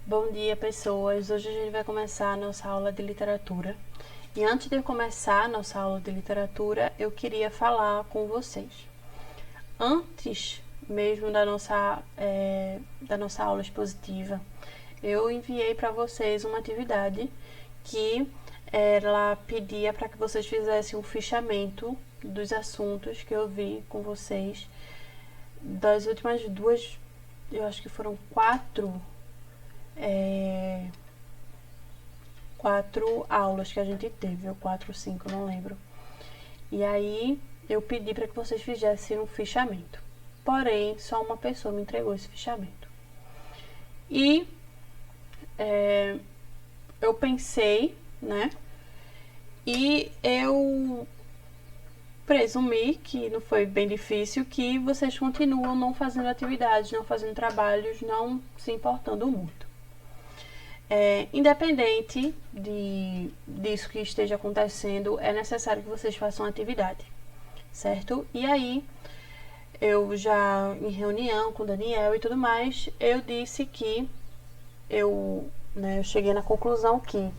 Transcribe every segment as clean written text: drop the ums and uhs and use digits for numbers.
Bom dia, pessoas! Hoje a gente vai começar a nossa aula de literatura. E antes de começar a nossa aula de literatura, eu queria falar com vocês. Antes mesmo da nossa aula expositiva, eu enviei para vocês uma atividade que ela pedia para que vocês fizessem um fichamento dos assuntos que eu vi com vocês das últimas duas, eu acho que foram quatro aulas que a gente teve, ou 4 ou 5, não lembro. E aí eu pedi para que vocês fizessem um fichamento. Porém, só uma pessoa me entregou esse fichamento. E eu pensei, né? E eu presumi que não foi bem difícil, que vocês continuam não fazendo atividades, não fazendo trabalhos, não se importando muito. Independente disso que esteja acontecendo, é necessário que vocês façam atividade, certo? E aí, eu já em reunião com o Daniel e tudo mais, eu disse que eu cheguei na conclusão que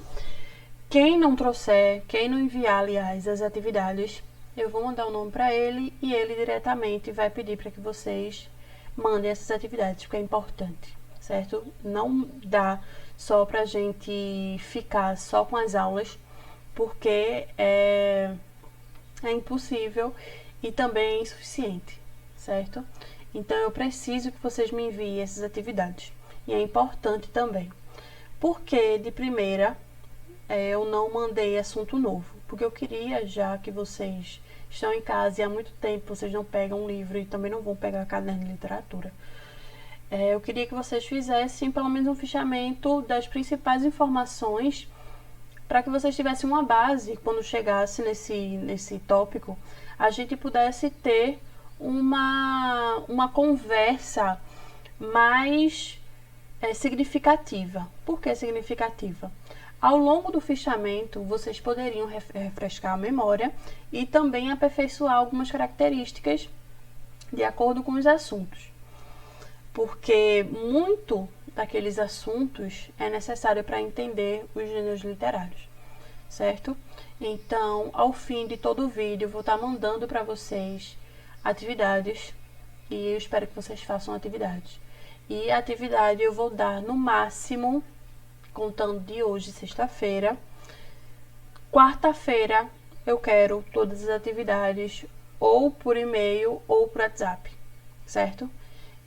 quem não trouxer, quem não enviar, aliás, as atividades, eu vou mandar o nome para ele e ele diretamente vai pedir para que vocês mandem essas atividades, porque é importante, certo? Não dá só pra gente ficar só com as aulas, porque é impossível e também é insuficiente, certo? Então eu preciso que vocês me enviem essas atividades. E é importante também. Porque de primeira eu não mandei assunto novo, porque eu queria, já que vocês estão em casa e há muito tempo vocês não pegam um livro e também não vão pegar caderno de literatura, eu queria que vocês fizessem pelo menos um fichamento das principais informações para que vocês tivessem uma base quando chegasse nesse tópico, a gente pudesse ter uma conversa mais significativa. Por que significativa? Ao longo do fichamento, vocês poderiam refrescar a memória e também aperfeiçoar algumas características de acordo com os assuntos. Porque muito daqueles assuntos é necessário para entender os gêneros literários, certo? Então, ao fim de todo o vídeo, eu vou estar mandando para vocês atividades e eu espero que vocês façam atividades. E a atividade eu vou dar no máximo, contando de hoje, sexta-feira. Quarta-feira eu quero todas as atividades ou por e-mail ou por WhatsApp, certo?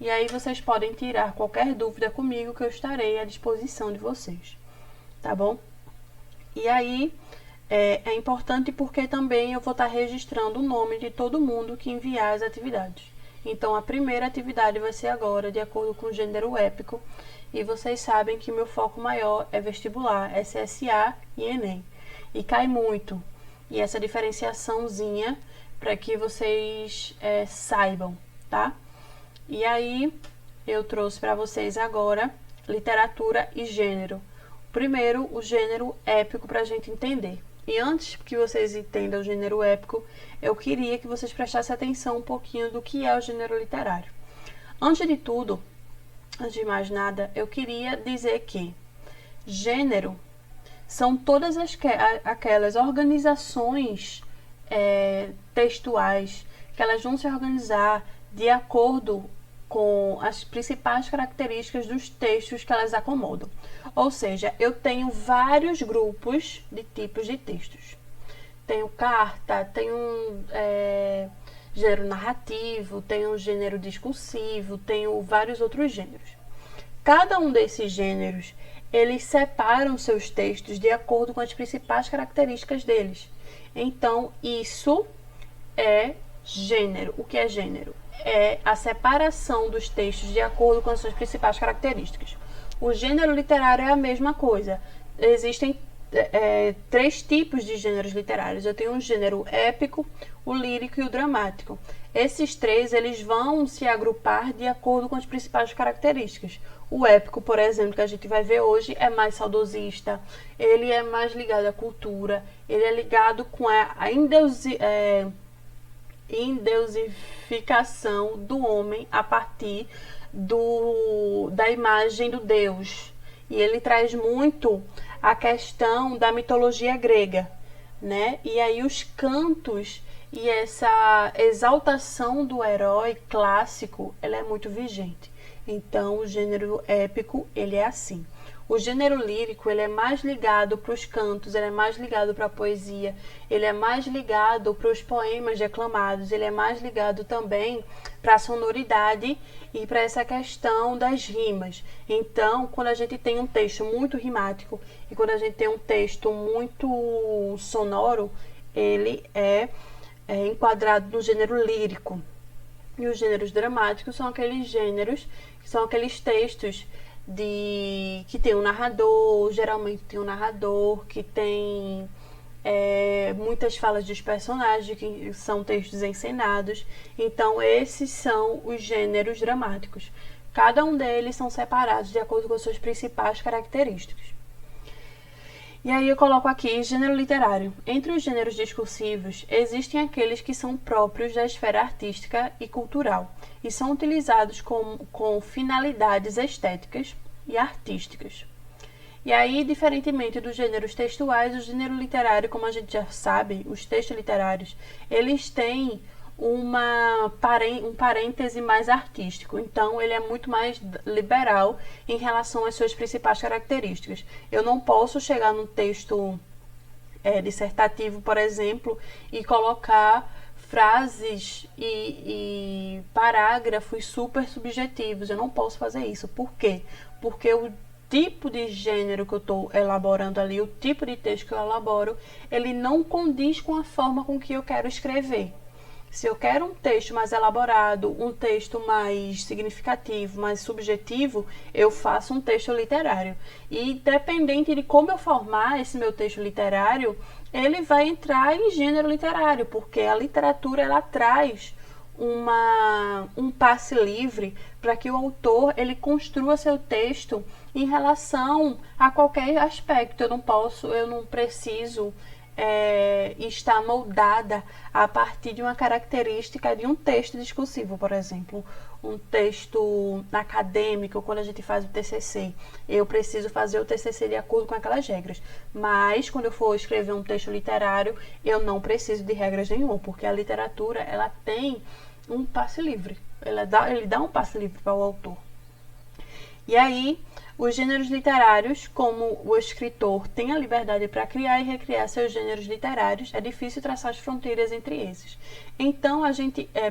E aí vocês podem tirar qualquer dúvida comigo que eu estarei à disposição de vocês, tá bom? E aí é importante porque também eu vou estar registrando o nome de todo mundo que enviar as atividades. Então a primeira atividade vai ser agora, de acordo com o gênero épico, e vocês sabem que meu foco maior é vestibular, SSA e Enem. E cai muito. E essa diferenciaçãozinha para que vocês saibam, tá? E aí, eu trouxe para vocês agora literatura e gênero. Primeiro, o gênero épico para a gente entender. E antes que vocês entendam o gênero épico, eu queria que vocês prestassem atenção um pouquinho do que é o gênero literário. Antes de tudo, antes de mais nada, eu queria dizer que gênero são todas aquelas organizações textuais que elas vão se organizar de acordo com as principais características dos textos que elas acomodam. Ou seja, eu tenho vários grupos de tipos de textos. Tenho carta, tenho gênero narrativo, tenho gênero discursivo, tenho vários outros gêneros. Cada um desses gêneros, eles separam seus textos de acordo com as principais características deles. Então, isso é gênero. O que é gênero? É a separação dos textos de acordo com as suas principais características. O gênero literário é a mesma coisa. Existem 3 tipos de gêneros literários. Eu tenho um gênero épico, o lírico e o dramático. Esses 3, eles vão se agrupar de acordo com as principais características. O épico, por exemplo, que a gente vai ver hoje, é mais saudosista, ele é mais ligado à cultura, ele é ligado com a endeusificação do homem a partir da imagem do Deus. e ele traz muito a questão da mitologia grega, né? E aí os cantos e essa exaltação do herói clássico, ela é muito vigente. Então, o gênero épico, ele é assim. O gênero lírico, ele é mais ligado para os cantos, ele é mais ligado para a poesia, ele é mais ligado para os poemas declamados, ele é mais ligado também para a sonoridade e para essa questão das rimas. Então, quando a gente tem um texto muito rimático e quando a gente tem um texto muito sonoro, ele é enquadrado no gênero lírico. E os gêneros dramáticos são aqueles gêneros, que são aqueles textos que tem um narrador, geralmente tem um narrador, que tem muitas falas dos personagens, que são textos encenados. Então, esses são os gêneros dramáticos. Cada um deles são separados de acordo com as suas principais características. E aí eu coloco aqui gênero literário. Entre os gêneros discursivos, existem aqueles que são próprios da esfera artística e cultural e são utilizados com finalidades estéticas e artísticas. E aí, diferentemente dos gêneros textuais, o gênero literário, como a gente já sabe, os textos literários, eles têm um parêntese mais artístico. Então, ele é muito mais liberal em relação às suas principais características. Eu não posso chegar num texto dissertativo, por exemplo, e colocar frases e parágrafos super subjetivos. Eu não posso fazer isso. Por quê? Porque o tipo de gênero que eu estou elaborando ali, o tipo de texto que eu elaboro, ele não condiz com a forma com que eu quero escrever. Se eu quero um texto mais elaborado, um texto mais significativo, mais subjetivo, eu faço um texto literário. E dependente de como eu formar esse meu texto literário, ele vai entrar em gênero literário, porque a literatura ela traz um passe livre para que o autor ele construa seu texto em relação a qualquer aspecto. Eu não preciso está moldada a partir de uma característica de um texto discursivo, por exemplo, um texto acadêmico, quando a gente faz o TCC, eu preciso fazer o TCC de acordo com aquelas regras, mas quando eu for escrever um texto literário, eu não preciso de regras nenhuma, porque a literatura, ela tem um passe livre, ele dá um passe livre para o autor. E aí, os gêneros literários, como o escritor tem a liberdade para criar e recriar seus gêneros literários, é difícil traçar as fronteiras entre esses. Então,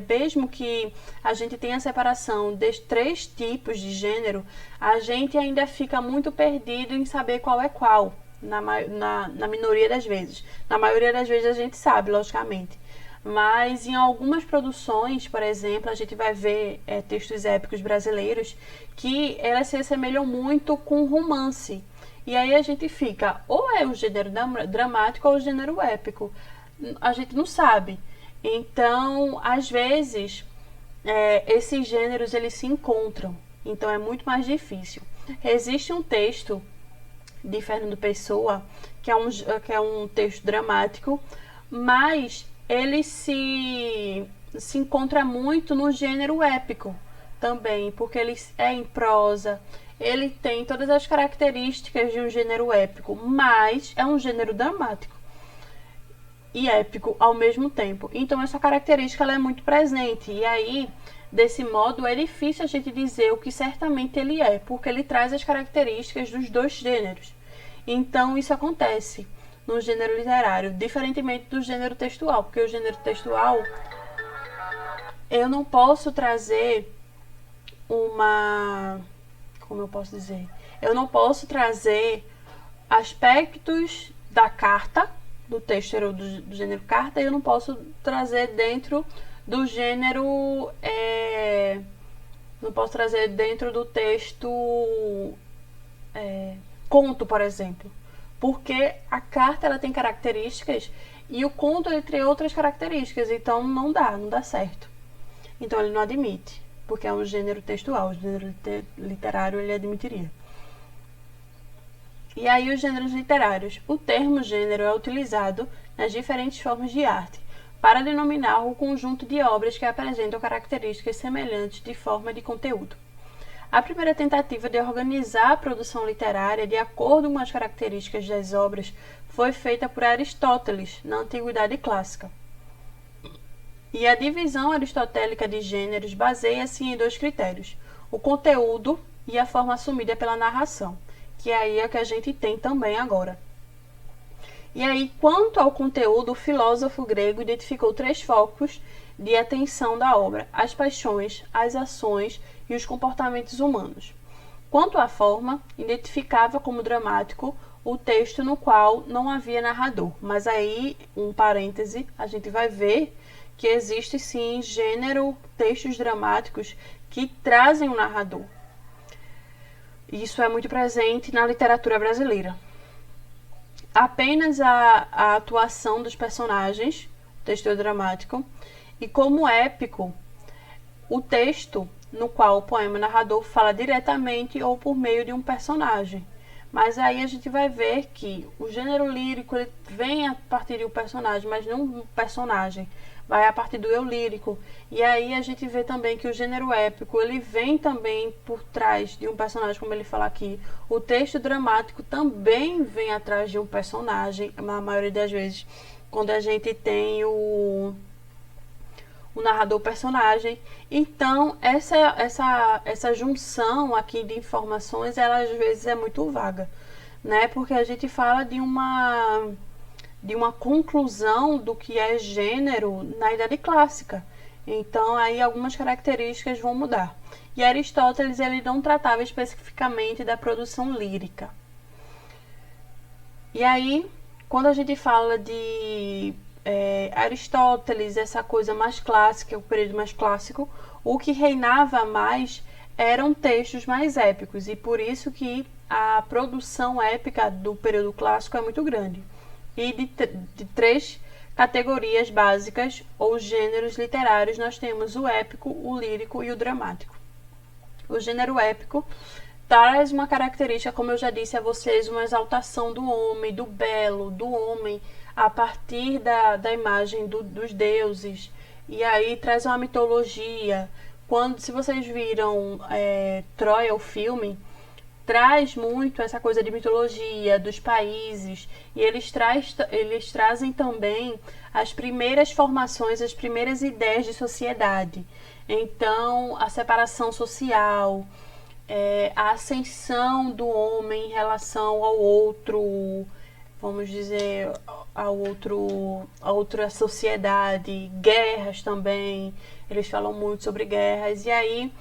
mesmo que a gente tenha a separação de 3 tipos de gênero, a gente ainda fica muito perdido em saber qual é qual, na minoria das vezes. Na maioria das vezes a gente sabe, logicamente. Mas em algumas produções, por exemplo, a gente vai ver textos épicos brasileiros que elas se assemelham muito com romance. E aí a gente fica, ou é o gênero dramático ou o gênero épico. A gente não sabe. Então, às vezes, esses gêneros eles se encontram. Então é muito mais difícil. Existe um texto de Fernando Pessoa, que é um texto dramático, mas ele se encontra muito no gênero épico também, porque ele é em prosa, ele tem todas as características de um gênero épico, mas é um gênero dramático e épico ao mesmo tempo. Então essa característica ela é muito presente, e aí, desse modo, é difícil a gente dizer o que certamente ele é, porque ele traz as características dos 2 gêneros. Então isso acontece no gênero literário, diferentemente do gênero textual, porque o gênero textual eu não posso trazer como eu posso dizer? Eu não posso trazer aspectos da carta, do texto do gênero carta, e eu não posso trazer dentro do gênero não posso trazer dentro do texto conto, por exemplo. Porque a carta ela tem características e o conto ele tem outras características, então não dá certo. Então ele não admite, porque é um gênero textual, o gênero literário ele admitiria. E aí os gêneros literários. O termo gênero é utilizado nas diferentes formas de arte para denominar o conjunto de obras que apresentam características semelhantes de forma e de conteúdo. A primeira tentativa de organizar a produção literária de acordo com as características das obras foi feita por Aristóteles, na Antiguidade Clássica. E a divisão aristotélica de gêneros baseia-se em dois critérios: o conteúdo e a forma assumida pela narração, que aí é o que a gente tem também agora. E aí, quanto ao conteúdo, o filósofo grego identificou 3 focos de atenção da obra: as paixões, as ações e os comportamentos humanos. Quanto à forma, identificava como dramático o texto no qual não havia narrador. Mas aí, um parêntese, a gente vai ver que existe sim gênero, textos dramáticos que trazem um narrador. Isso é muito presente na literatura brasileira. Apenas a atuação dos personagens, texto dramático, e como épico, o texto no qual o poema narrador fala diretamente ou por meio de um personagem. Mas aí a gente vai ver que o gênero lírico ele vem a partir de um personagem, mas não um personagem, vai a partir do eu lírico. E aí a gente vê também que o gênero épico ele vem também por trás de um personagem, como ele fala aqui. O texto dramático também vem atrás de um personagem, na maioria das vezes, quando a gente tem o narrador personagem. Então essa junção aqui de informações, ela às vezes é muito vaga, né? Porque a gente fala de uma conclusão do que é gênero na Idade Clássica. Então aí algumas características vão mudar. E Aristóteles ele não tratava especificamente da produção lírica. E aí, quando a gente fala de Aristóteles, essa coisa mais clássica, o período mais clássico, o que reinava mais eram textos mais épicos, e por isso que a produção épica do período clássico é muito grande. E de 3 categorias básicas ou gêneros literários, nós temos o épico, o lírico e o dramático. O gênero épico traz uma característica, como eu já disse a vocês, uma exaltação do homem, do belo, do homem, a partir da imagem dos deuses. E aí traz uma mitologia. Se vocês viram Troia, o filme, traz muito essa coisa de mitologia, dos países. E eles trazem também as primeiras formações, as primeiras ideias de sociedade. Então, a separação social, a ascensão do homem em relação ao outro, vamos dizer, a outra sociedade, guerras também, eles falam muito sobre guerras. E aí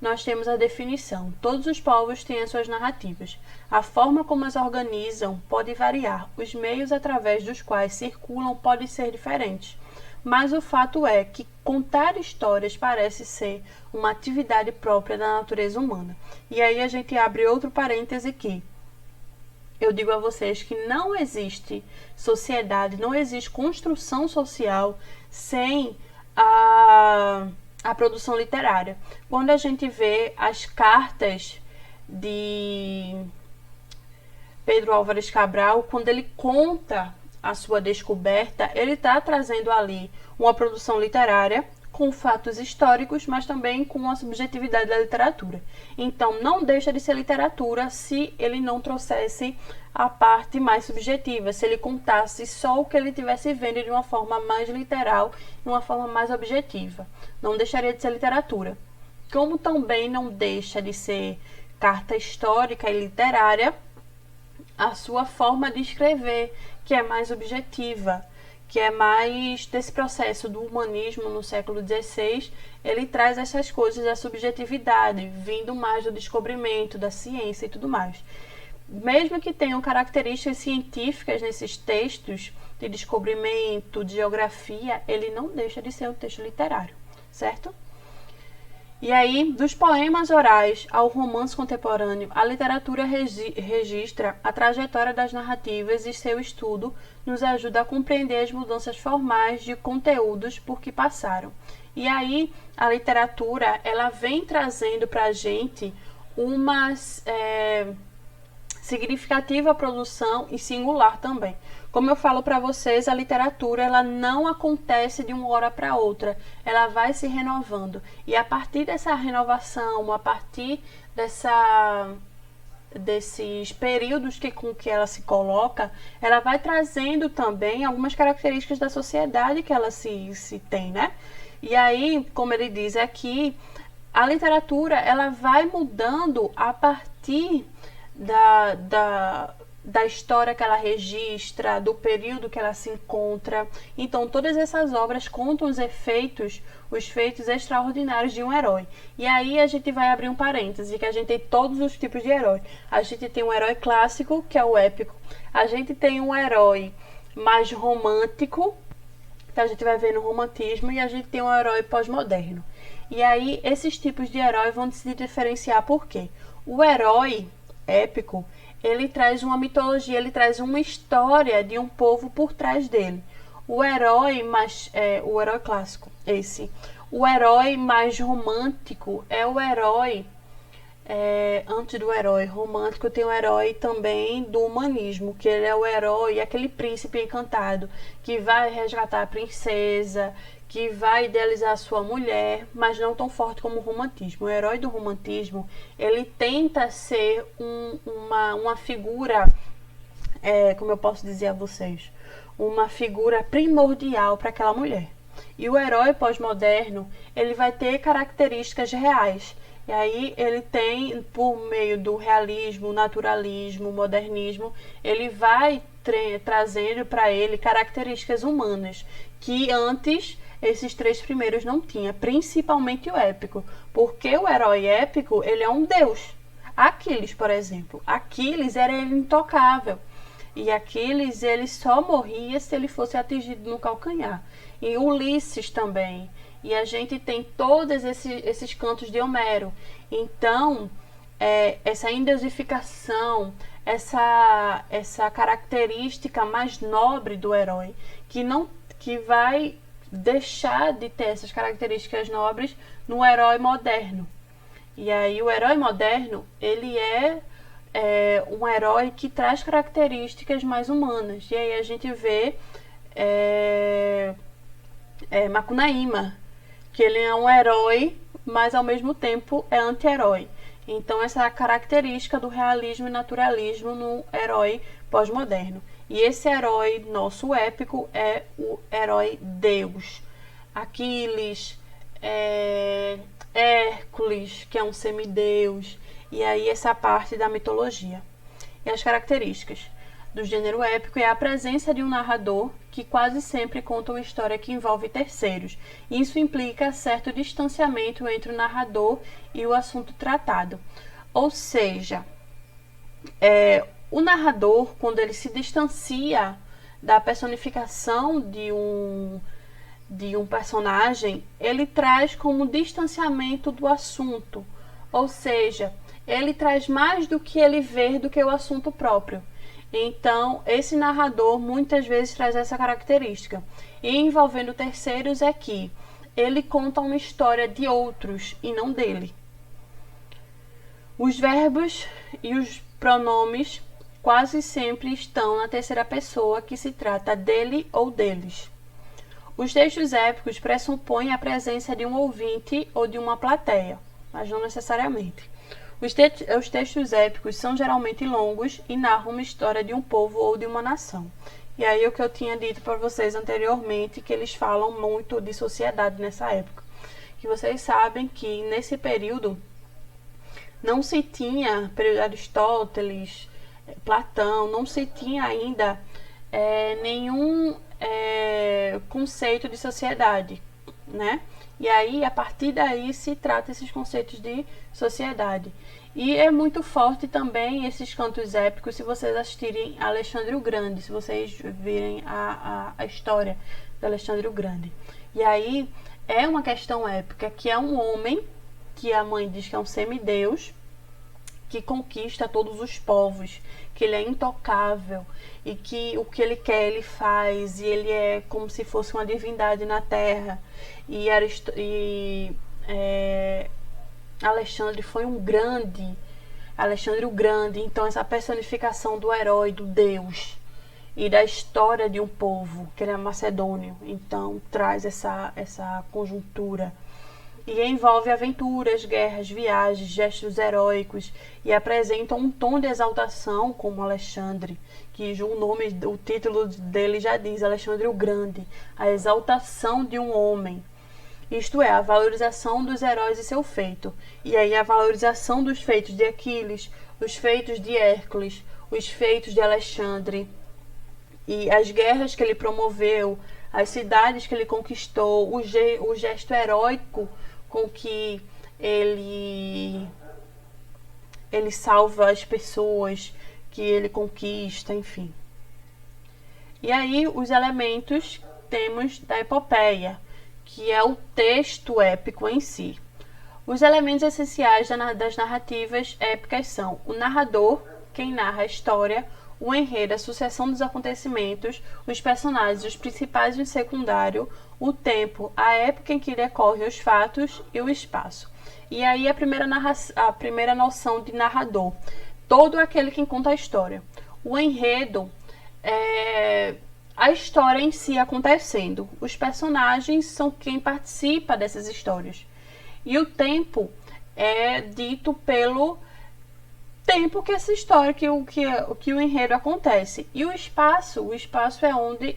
nós temos a definição: todos os povos têm as suas narrativas. A forma como as organizam pode variar, os meios através dos quais circulam podem ser diferentes, mas o fato é que contar histórias parece ser uma atividade própria da natureza humana. E aí a gente abre outro parêntese aqui. Eu digo a vocês que não existe sociedade, não existe construção social sem a produção literária. Quando a gente vê as cartas de Pedro Álvares Cabral, quando ele conta a sua descoberta, ele está trazendo ali uma produção literária com fatos históricos, mas também com a subjetividade da literatura. Então, não deixa de ser literatura se ele não trouxesse a parte mais subjetiva, se ele contasse só o que ele estivesse vendo de uma forma mais literal, de uma forma mais objetiva. Não deixaria de ser literatura. Como também não deixa de ser carta histórica e literária a sua forma de escrever, que é mais objetiva, que é mais desse processo do humanismo no século XVI. Ele traz essas coisas da subjetividade, vindo mais do descobrimento, da ciência e tudo mais. Mesmo que tenham características científicas nesses textos de descobrimento, de geografia, ele não deixa de ser um texto literário, certo? E aí, dos poemas orais ao romance contemporâneo, a literatura registra a trajetória das narrativas e seu estudo nos ajuda a compreender as mudanças formais de conteúdos por que passaram. E aí, a literatura, ela vem trazendo para a gente umas significativa produção e singular também. Como eu falo para vocês, a literatura ela não acontece de uma hora para outra, ela vai se renovando. E a partir dessa renovação, a partir desses períodos com que ela se coloca, ela vai trazendo também algumas características da sociedade que ela se tem, né? E aí, como ele diz aqui, a literatura ela vai mudando a partir da história que ela registra, do período que ela se encontra. Então, todas essas obras contam os feitos extraordinários de um herói. E aí a gente vai abrir um parêntese, que a gente tem todos os tipos de herói. A gente tem um herói clássico, que é o épico. A gente tem um herói mais romântico, que a gente vai ver no romantismo, e a gente tem um herói pós-moderno. E aí, esses tipos de herói vão se diferenciar por quê? O herói épico, ele traz uma mitologia, ele traz uma história de um povo por trás dele. O herói clássico, o herói mais romântico é o herói antes do herói romântico tem o herói também do humanismo, que ele é o herói, aquele príncipe encantado que vai resgatar a princesa, que vai idealizar a sua mulher, mas não tão forte como o romantismo. O herói do romantismo, ele tenta ser uma figura, como eu posso dizer a vocês, uma figura primordial para aquela mulher. E o herói pós-moderno, ele vai ter características reais. E aí ele tem, por meio do realismo, naturalismo, modernismo, ele vai trazendo para ele características humanas, que antes esses três primeiros não tinha, principalmente o épico, porque o herói épico, ele é um deus. Aquiles, por exemplo, Aquiles era intocável, e Aquiles ele só morria se ele fosse atingido no calcanhar. E Ulisses também. E a gente tem todos esses cantos de Homero. Então, essa endeusificação, essa característica mais nobre do herói, que vai deixar de ter essas características nobres no herói moderno. E aí o herói moderno, ele é um herói que traz características mais humanas. E aí a gente vê Macunaíma, que ele é um herói, mas ao mesmo tempo é anti-herói. Então essa é a característica do realismo e naturalismo no herói pós-moderno. E esse herói nosso épico é o herói Deus. Aquiles, Hércules, que é um semideus, e aí essa parte da mitologia. E as características do gênero épico é a presença de um narrador que quase sempre conta uma história que envolve terceiros. Isso implica certo distanciamento entre o narrador e o assunto tratado. Ou seja, o narrador, quando ele se distancia da personificação de um personagem, ele traz como distanciamento do assunto. Ou seja, ele traz mais do que ele vê do que o assunto próprio. Então, esse narrador muitas vezes traz essa característica. E envolvendo terceiros é que ele conta uma história de outros e não dele. Os verbos e os pronomes quase sempre estão na terceira pessoa, que se trata dele ou deles. Os textos épicos pressupõem a presença de um ouvinte ou de uma plateia, mas não necessariamente. Os textos épicos são geralmente longos e narram uma história de um povo ou de uma nação. E aí o que eu tinha dito para vocês anteriormente, que eles falam muito de sociedade nessa época. Que vocês sabem que nesse período não se tinha, período de Aristóteles, Platão, não se tinha ainda nenhum conceito de sociedade, né? E aí, a partir daí, se trata esses conceitos de sociedade. E é muito forte também esses cantos épicos, se vocês assistirem a Alexandre o Grande, se vocês virem a história de Alexandre o Grande. E aí, é uma questão épica, que é um homem, que a mãe diz que é um semideus, que conquista todos os povos, que ele é intocável e que o que ele quer ele faz, e ele é como se fosse uma divindade na terra. E Alexandre foi um grande Alexandre o Grande. Então, essa personificação do herói, do deus e da história de um povo, que ele é macedônio. Então, traz essa conjuntura. E envolve aventuras, guerras, viagens, gestos heróicos e apresenta um tom de exaltação como Alexandre, que o título dele já diz, Alexandre o Grande, a exaltação de um homem. Isto é, a valorização dos heróis e seu feito. E aí a valorização dos feitos de Aquiles, os feitos de Hércules, os feitos de Alexandre, e as guerras que ele promoveu, as cidades que ele conquistou, o gesto heróico com que ele salva as pessoas, que ele conquista, enfim. E aí os elementos temos da epopeia, que é o texto épico em si. Os elementos essenciais das narrativas épicas são o narrador, quem narra a história, o enredo, a sucessão dos acontecimentos, os personagens, os principais e o secundário, o tempo, a época em que decorrem os fatos e o espaço. E aí a primeira noção de narrador, todo aquele que conta a história. O enredo é a história em si acontecendo. Os personagens são quem participa dessas histórias. E o tempo é dito pelo tempo que essa história, que o enredo acontece. E o espaço é onde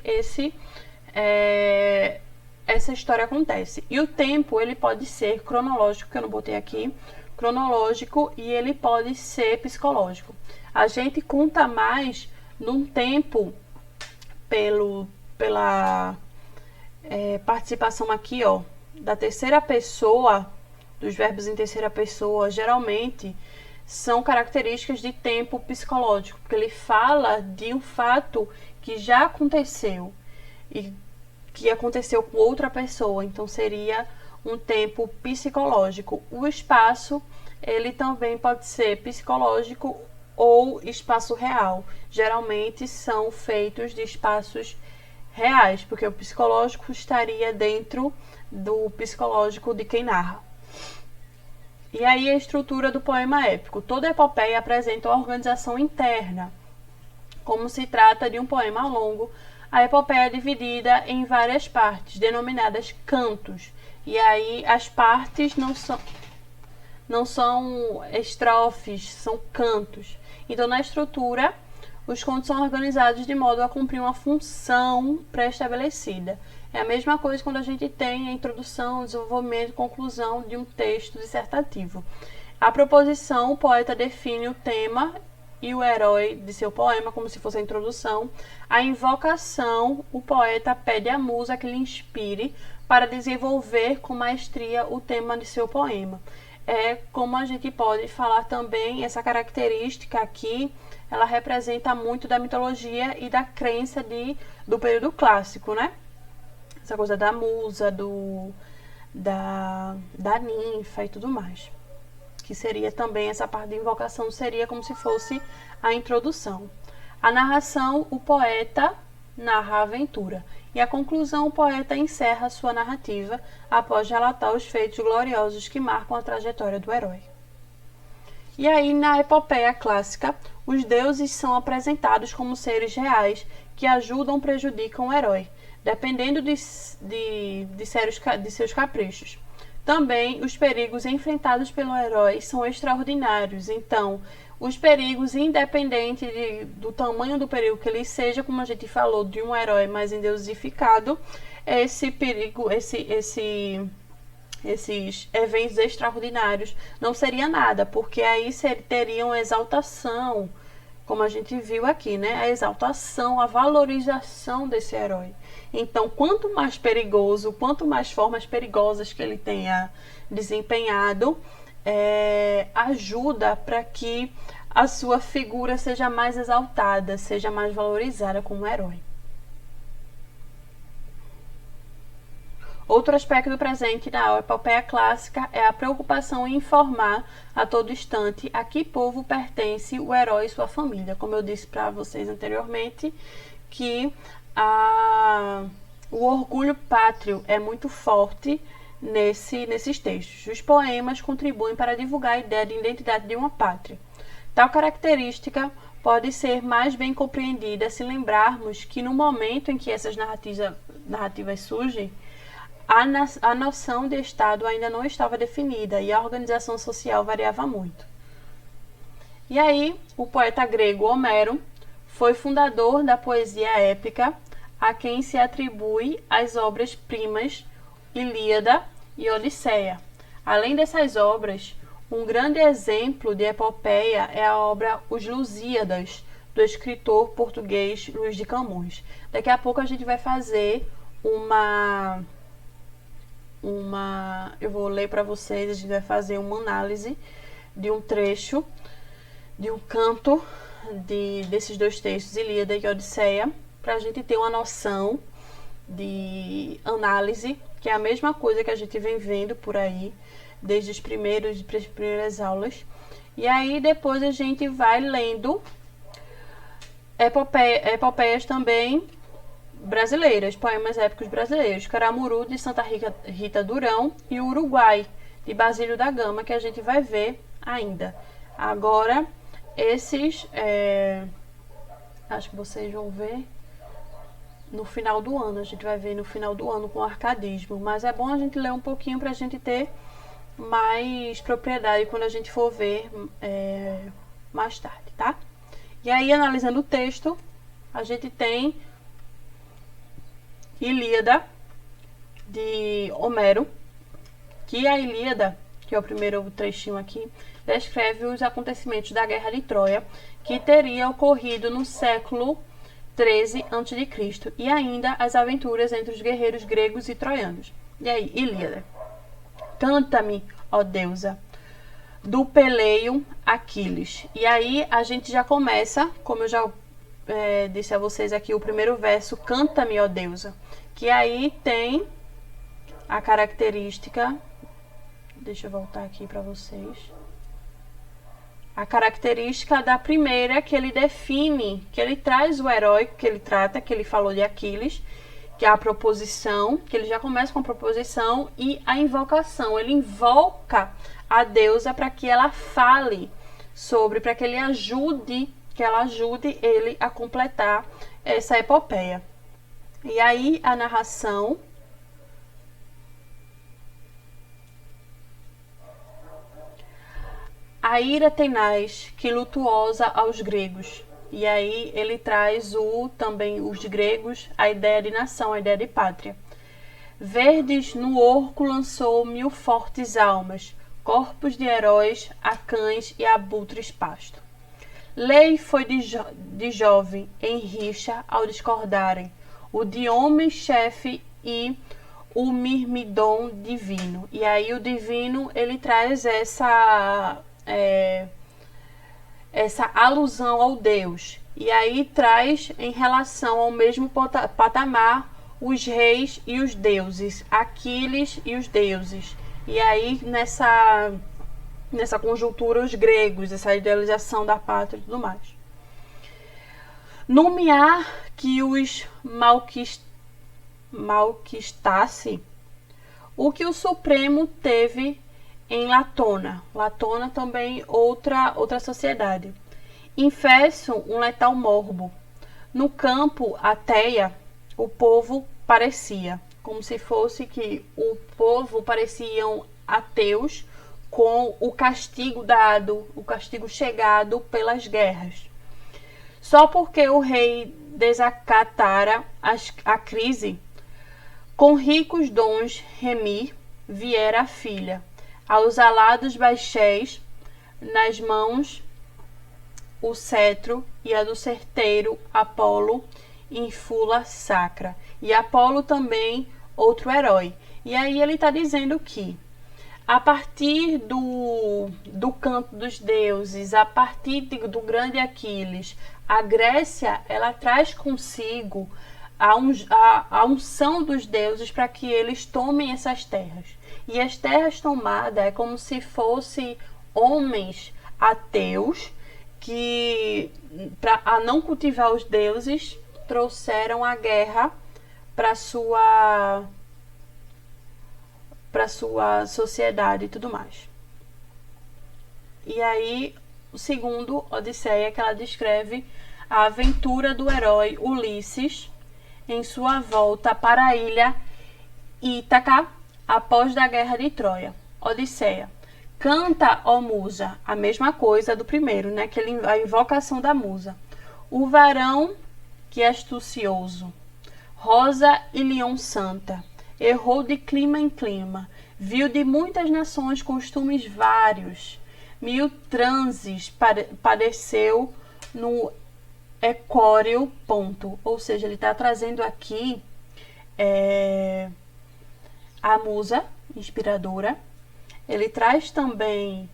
essa história acontece. E o tempo, ele pode ser cronológico, que eu não botei aqui, cronológico, e ele pode ser psicológico. A gente conta mais num tempo pela participação aqui, ó, da terceira pessoa, dos verbos em terceira pessoa, geralmente são características de tempo psicológico, porque ele fala de um fato que já aconteceu e que aconteceu com outra pessoa, então seria um tempo psicológico. O espaço, ele também pode ser psicológico ou espaço real. Geralmente são feitos de espaços reais, porque o psicológico estaria dentro do psicológico de quem narra. E aí a estrutura do poema épico. Toda epopeia apresenta uma organização interna. Como se trata de um poema longo, a epopeia é dividida em várias partes, denominadas cantos. E aí as partes não são estrofes, são cantos. Então, na estrutura, os contos são organizados de modo a cumprir uma função pré-estabelecida. É a mesma coisa quando a gente tem a introdução, desenvolvimento e conclusão de um texto dissertativo. A proposição, o poeta define o tema e o herói de seu poema, como se fosse a introdução. A invocação, o poeta pede à musa que lhe inspire para desenvolver com maestria o tema de seu poema. É como a gente pode falar também, essa característica aqui, ela representa muito da mitologia e da crença do período clássico, né? Essa coisa da musa, da ninfa e tudo mais. Que seria também, essa parte de invocação seria como se fosse a introdução. A narração, o poeta narra a aventura. E a conclusão, o poeta encerra sua narrativa após relatar os feitos gloriosos que marcam a trajetória do herói. E aí, na epopeia clássica, os deuses são apresentados como seres reais que ajudam ou prejudicam o herói, dependendo de seus caprichos. Também, os perigos enfrentados pelo herói são extraordinários. Então, os perigos, independente do tamanho do perigo que ele seja, como a gente falou, de um herói mais endeusificado, esse perigo, esses eventos extraordinários não seria nada, porque aí teriam exaltação, como a gente viu aqui, né? A exaltação, a valorização desse herói. Então, quanto mais perigoso, quanto mais formas perigosas que ele tenha desempenhado, ajuda para que a sua figura seja mais exaltada, seja mais valorizada como herói. Outro aspecto presente na epopeia clássica é a preocupação em informar a todo instante a que povo pertence o herói e sua família. Como eu disse para vocês anteriormente, que o orgulho pátrio é muito forte nesses textos. Os poemas contribuem para divulgar a ideia de identidade de uma pátria. Tal característica pode ser mais bem compreendida se lembrarmos que no momento em que essas narrativas surgem, a noção de Estado ainda não estava definida e a organização social variava muito. E aí, o poeta grego Homero foi fundador da poesia épica, a quem se atribui as obras-primas Ilíada e Odisseia. Além dessas obras, um grande exemplo de epopeia é a obra Os Lusíadas, do escritor português Luís de Camões. Daqui a pouco a gente vai fazer eu vou ler para vocês, a gente vai fazer uma análise de um trecho, de um canto desses dois textos, Ilíada e Odisseia, para a gente ter uma noção de análise, que é a mesma coisa que a gente vem vendo por aí, desde as primeiras aulas. E aí depois a gente vai lendo epopeias também brasileiras, poemas épicos brasileiros, Caramuru, de Santa Rita Durão, e o Uruguai, de Basílio da Gama, que a gente vai ver ainda. Agora, esses, acho que vocês vão ver no final do ano, a gente vai ver no final do ano com arcadismo, mas é bom a gente ler um pouquinho para a gente ter mais propriedade quando a gente for ver mais tarde, tá? E aí, analisando o texto, a gente tem Ilíada, de Homero, que a Ilíada, que é o primeiro trechinho aqui, descreve os acontecimentos da Guerra de Troia, que teria ocorrido no século 13 a.C., e ainda as aventuras entre os guerreiros gregos e troianos. E aí, Ilíada. Canta-me, ó deusa, do peleio Aquiles. E aí a gente já começa, como eu já disse a vocês aqui, o primeiro verso, canta-me, ó deusa, que aí tem a característica, deixa eu voltar aqui para vocês, a característica da primeira, que ele define, que ele traz o herói que ele trata, que ele falou de Aquiles, que é a proposição, que ele já começa com a proposição e a invocação. Ele invoca a deusa para que ela fale sobre, para que ela ajude ele a completar essa epopeia. E aí a narração a ira tenaz que lutuosa aos gregos. E aí ele traz também os gregos a ideia de nação, a ideia de pátria. Verdes no orco lançou 1000 fortes almas, corpos de heróis a cães e abutres pasto. Lei foi de jovem em rixa ao discordarem, o de homem chefe e o mirmidon divino. E aí o divino, ele traz essa alusão ao Deus. E aí traz em relação ao mesmo patamar os reis e os deuses, Aquiles e os deuses. E aí nessa conjuntura os gregos, essa idealização da pátria e tudo mais. Nomear que os malquistasse o que o Supremo teve em Latona. Latona também outra sociedade. Infesso um letal morbo. No campo Ateia, o povo parecia, como se fosse que o povo pareciam ateus com o castigo dado, o castigo chegado pelas guerras. Só porque o rei desacatara a crise, com ricos dons remir, viera a filha, aos alados baixéis, nas mãos o cetro e a do certeiro Apolo em fula sacra. E Apolo também outro herói. E aí ele está dizendo que a partir do canto dos deuses, a partir do grande Aquiles, a Grécia, ela traz consigo a unção dos deuses para que eles tomem essas terras. E as terras tomadas é como se fossem homens ateus que, para não cultivar os deuses, trouxeram a guerra para sua sociedade e tudo mais. E aí o segundo, Odisseia, que ela descreve a aventura do herói Ulisses em sua volta para a ilha Ítaca após da guerra de Troia. Odisseia. Canta, ó musa, a mesma coisa do primeiro, né? A invocação da musa. O varão que astucioso, rosa e leão santa, errou de clima em clima, viu de muitas nações costumes vários, mil transes padeceu no equóreo ponto. Ou seja, ele está trazendo aqui a musa inspiradora. Ele traz também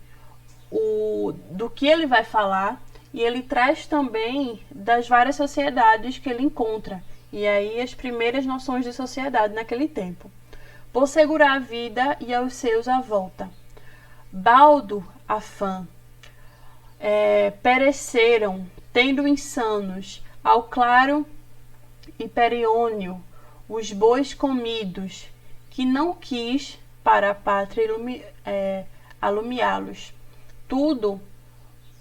do que ele vai falar, e ele traz também das várias sociedades que ele encontra, e aí as primeiras noções de sociedade naquele tempo. Por segurar a vida e aos seus à volta. Baldo, afã, pereceram, tendo insanos, ao claro e periônio, os bois comidos, que não quis para a pátria alumiá-los. Tudo,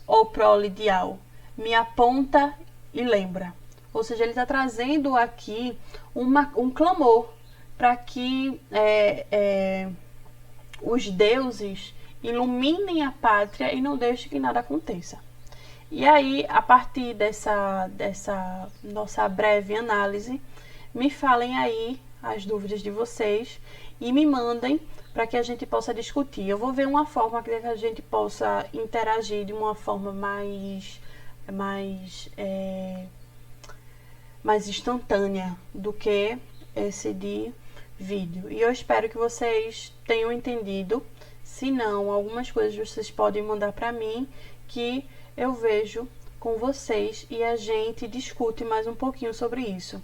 ó prole ideal, me aponta e lembra. Ou seja, ele está trazendo aqui um clamor para que os deuses iluminem a pátria e não deixem que nada aconteça. E aí, a partir dessa nossa breve análise, me falem aí as dúvidas de vocês e me mandem para que a gente possa discutir. Eu vou ver uma forma que a gente possa interagir de uma forma mais instantânea do que esse de vídeo. E eu espero que vocês tenham entendido. Se não, algumas coisas vocês podem mandar para mim, que eu vejo com vocês e a gente discute mais um pouquinho sobre isso.